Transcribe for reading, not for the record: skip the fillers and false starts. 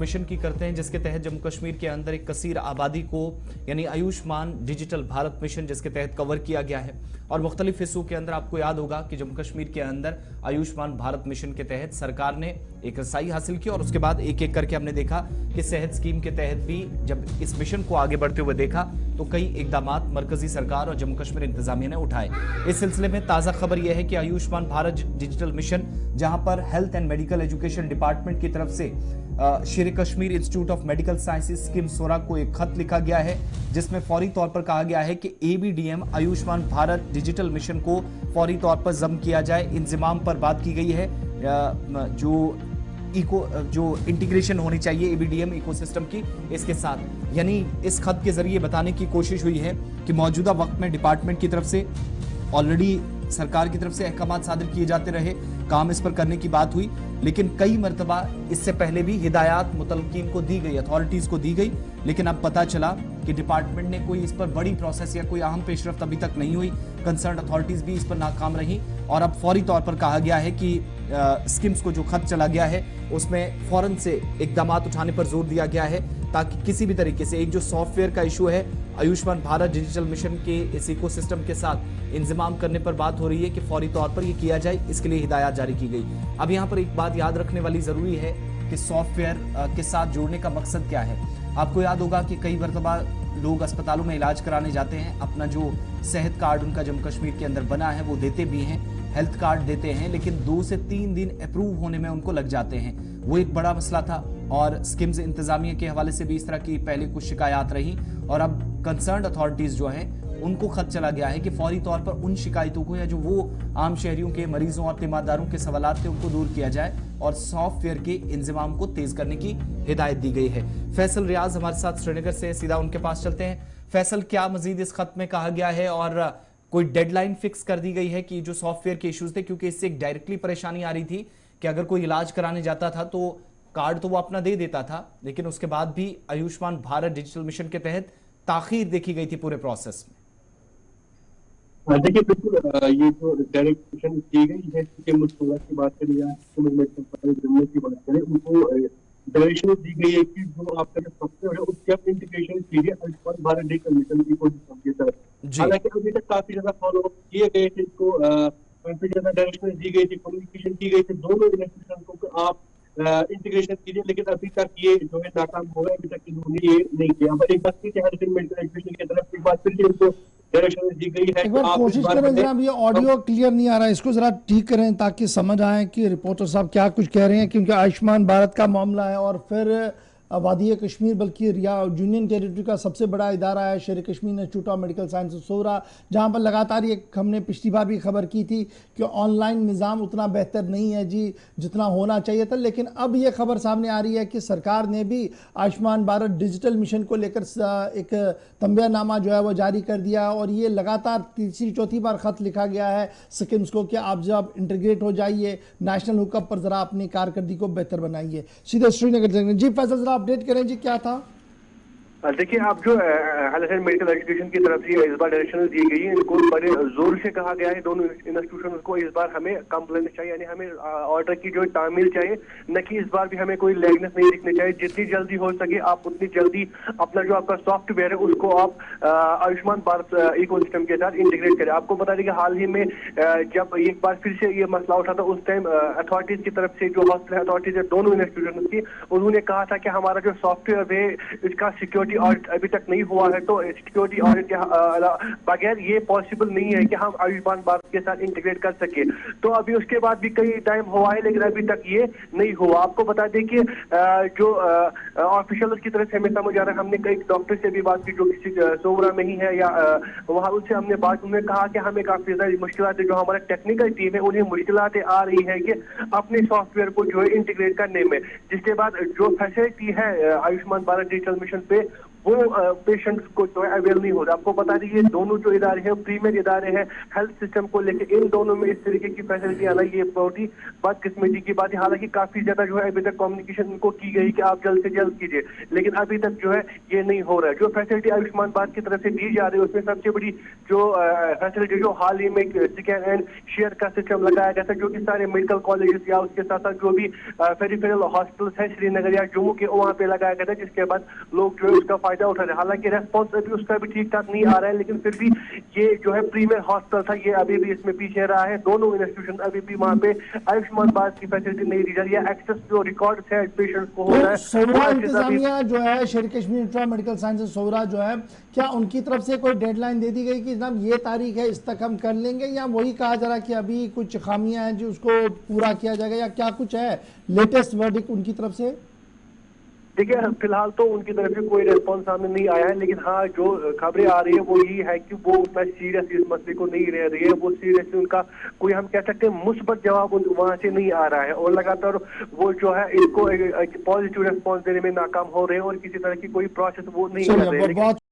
Mission की करते हैं जिसके तहत जम्मू कश्मीर के अंदर एक कसीर आबादी को यानी आयुष्मान डिजिटल भारत मिशन जिसके तहत कवर किया गया है। और मुख्तलिफ हिस्सों के अंदर आपको याद होगा कि जम्मू कश्मीर के अंदर आयुष्मान भारत मिशन के तहत सरकार ने एक रसाई हासिल की और उसके बाद एक एक करके हमने देखा कि सेहत स्कीम के तहत भी जब इस मिशन को आगे बढ़ते हुए देखा तो कई इकदाम मरकजी सरकार और जम्मू कश्मीर इंतजामिया ने उठाए। इस सिलसिले में ताजा खबर यह है कि आयुष्मान भारत डिजिटल मिशन जहां पर health and medical education department की तरफ से Sher Kashmir institute of medical sciences scheme Soura को एक खत लिखा गया है जिसमें फौरी तौर पर कहा गया है कि ABDM Ayushman Bharat digital mission को फौरी तौर पर जम किया जाए। इंतजाम पर बात की गई है जो इंटीग्रेशन होनी चाहिए एबीडीएम इकोसिस्टम की इसके साथ, यानी इस खत के जरिए बताने की कोशिश हुई है कि मौजूदा वक्त में डिपार्टमेंट की तरफ से ऑलरेडी सरकार की तरफ से अहकाम सादर किए जाते रहे, काम इस पर करने की बात हुई, लेकिन कई मरतबा इससे पहले भी हिदायत मुतलकीन को दी गई, अथॉरिटीज को दी गई, लेकिन अब पता चला कि डिपार्टमेंट ने कोई इस पर बड़ी प्रोसेस या कोई अहम पेशरफ्त अभी तक नहीं हुई। कंसर्न अथॉरिटीज भी इस पर नाकाम रही और अब फौरी तौर पर कहा गया है कि स्कीम्स को जो खत चला गया है उसमें फौरन से इकदाम उठाने पर जोर दिया गया है ताकि किसी भी तरीके से एक जो सॉफ्टवेयर का इशू है आयुष्मान भारत डिजिटल मिशन के इस इकोसिस्टम के साथ इंतजाम करने पर बात हो रही है कि फौरी तौर पर यह किया जाए, इसके लिए हिदायत जारी की गई। अब यहाँ पर एक बात याद रखने वाली जरूरी है कि सॉफ्टवेयर के साथ जोड़ने का मकसद क्या है। आपको याद होगा कि कई मरतबा लोग अस्पतालों में इलाज कराने जाते हैं, अपना जो सेहत कार्ड उनका जम्मू कश्मीर के अंदर बना है वो देते भी हैं, हेल्थ कार्ड देते हैं, लेकिन 2 से 3 दिन अप्रूव होने में उनको लग जाते हैं। वो एक बड़ा मसला था और स्कीम्स इंतजामिया के हवाले से भी इस तरह की पहले कुछ शिकायत रही और अब कंसर्न अथॉरिटीज जो हैं उनको खत चला गया है कि फौरी तौर पर उन शिकायतों को या जो वो आम शहरियों के मरीजों और तीमारदारों के सवालात थे उनको दूर किया जाए और सॉफ्टवेयर के इंतजाम को तेज करने की हिदायत दी गई है। फैसल रियाज हमारे साथ श्रीनगर से, सीधा उनके पास चलते हैं। फैसल, क्या मजीद इस खत में कहा गया है और कोई डेडलाइन फिक्स कर दी गई है कि जो सॉफ्टवेयर के इश्यूज थे, क्योंकि इससे एक डायरेक्टली परेशानी आ रही थी कि अगर कोई इलाज कराने जाता था तो कार्ड तो वो अपना दे देता था, लेकिन उसके बाद भी आयुष्मान भारत डिजिटल मिशन के तहत ताखीर देखी गई थी पूरे प्रोसेस में। देखिए बिल्कुल, ये जो डायरेक्शन की गई है कि मुझे की बात करें या की बात करें, उनको डायरेक्शन दी गई है कि जो आपका जो सॉफ्टवेयर है उसकी आप इंटीग्रेशन कीजिए आयुष्मान भारत डिजिटल मिशन की कोशिश के साथ। हालांकि अभी तक काफी ज्यादा फॉलो किए गए थे, इसको काफी ज्यादा डायरेक्शन दी गई थी, कम्युनिकेशन की गई थी दोनों इंस्टीट्यूशन को आप इंटीग्रेशन कीजिए, लेकिन अभी तक ये जो है नाकाम हो गया, अभी तक इन्होंने ये नहीं किया। बट एक बात एजुकेशन की तरफ एक बार फिर से उनको डायरेक्शन दी गई है। एक बार कोशिश करें जनाब, ये ऑडियो क्लियर नहीं आ रहा है, इसको जरा ठीक करें ताकि समझ आए कि रिपोर्टर साहब क्या कुछ कह रहे हैं, क्योंकि आयुष्मान भारत का मामला है और फिर वादी कश्मीर बल्कि यूनियन टेरिटरी का सबसे बड़ा इदारा है Sher Kashmir institute of medical science Soura, जहां पर लगातार ये हमने पिछली बार भी खबर की थी कि ऑनलाइन निज़ाम उतना बेहतर नहीं है जी जितना होना चाहिए था। लेकिन अब ये खबर सामने आ रही है कि सरकार ने भी आयुष्मान भारत डिजिटल मिशन को लेकर एक तंबियानामा जो है वो जारी कर दिया और ये लगातार तीसरी चौथी बार खत लिखा गया है स्कीम्स को कि आप जब इंटीग्रेट हो जाइए, नेशनल हुकअप पर जरा अपनी कारकर्दगी को बेहतर बनाइए। सीधे श्रीनगर जी फैसल अपडेट करें जी, क्या था? देखिए, आप जो हेल्थ एंड मेडिकल एजुकेशन की तरफ से इस बार डायरेक्शन दी गई है, इनको बड़े जोर से कहा गया है दोनों इंस्टीट्यूशन को इस बार हमें कंप्लेंट चाहिए, यानी हमें ऑर्डर की जो तामील चाहिए, न कि इस बार भी हमें कोई लैगनेस नहीं दिखनी चाहिए। जितनी जल्दी हो सके आप उतनी जल्दी अपना जो आपका सॉफ्टवेयर है उसको आप आयुष्मान भारत इकोसिस्टम के साथ इंटीग्रेट करें। आपको बता दें कि हाल ही में जब एक बार फिर से ये मसला उठा था, उस टाइम अथॉरिटीज की तरफ से जो हॉस्पिटल अथॉरिटीज है दोनों इंस्टीट्यूशन की, उन्होंने कहा था कि हमारा जो सॉफ्टवेयर है इसका सिक्योरिटी ऑडिट अभी तक नहीं हुआ है, तो सिक्योरिटी ऑडिट के बगैर ये पॉसिबल नहीं है कि हम आयुष्मान भारत के साथ इंटीग्रेट कर सके। तो अभी उसके बाद भी कई टाइम हुआ है लेकिन अभी तक ये नहीं हुआ। आपको बता दें कि जो ऑफिशियल की तरफ से हमें समझ आ रहा है, हमने कई डॉक्टर से भी बात की जो किसी सोवरा में ही है या वहाँ, उनसे हमने बात, उन्होंने कहा कि हमें काफी ज्यादा मुश्किलात, जो हमारा टेक्निकल टीम है उन्हें मुश्किलात आ रही है कि अपने सॉफ्टवेयर को जो है इंटीग्रेट करने में, जिसके बाद जो फैसिलिटी है आयुष्मान भारत डिजिटल मिशन पे वो पेशेंट्स को जो है अवेल नहीं होता। आपको बता दीजिए दोनों जो इदारे हैं प्रीमियर इदारे हैं हेल्थ सिस्टम को लेकर, इन दोनों में इस तरीके की फैसिलिटी आना ये बहुत ही बदकिस्मती की बात है। हालांकि काफी ज्यादा जो है अभी तक कम्युनिकेशन इनको की गई कि आप जल्द से जल्द कीजिए, लेकिन अभी तक जो है ये नहीं हो रहा है। जो फैसिलिटी आयुष्मान भारत की तरफ से दी जा रही है उसमें सबसे बड़ी जो फैसिलिटी जो हाल ही में स्कैन एंड शेयर का सिस्टम लगाया गया था, जो कि सारे मेडिकल कॉलेजेस या उसके साथ साथ जो भी पेरिफेरल हॉस्पिटल्स है श्रीनगर या जम्मू के वहाँ पे लगाया गया था, जिसके बाद लोग जो है उसका फायदा उठा रहे हैं। हालांकि रेस्पॉन्स अभी उसका भी ठीक ठाक नहीं आ रहा है, लेकिन फिर भी ये जो है प्रीमियर हॉस्पिटल था ये अभी भी इसमें पीछे रहा है। दोनों इंस्टीट्यूशन अभी भी वहाँ पे आयुष्मान भारत की फैसिलिटी नहीं दी जा रही है। एक्सेस जो रिकॉर्ड है पेशेंट्स को हो रहा तो है सोवरा इंतजामिया जो है Sher Kashmir infra medical sciences सोवरा जो है, क्या उनकी तरफ से कोई डेडलाइन दे दी गई कि जनाब ये तारीख है इस तक हम कर लेंगे, या वही कहा जा रहा है कि अभी कुछ खामियां हैं जो उसको पूरा किया जाएगा, या क्या कुछ है लेटेस्ट वर्डिक्ट उनकी तरफ से? देखिए फिलहाल तो उनकी तरफ से कोई रेस्पॉन्स सामने नहीं आया है, लेकिन हाँ जो खबरें आ रही है वो यही है कि वो उतना सीरियस इस मसले को नहीं रह रही है। वो सीरियसली उनका कोई हम कह सकते हैं मुस्बत जवाब वहां से नहीं आ रहा है, और लगातार वो जो है इसको पॉजिटिव रेस्पॉन्स देने में नाकाम हो रहे हैं और किसी तरह की कोई प्रोसेस वो नहीं कर रहे हैं। बहुत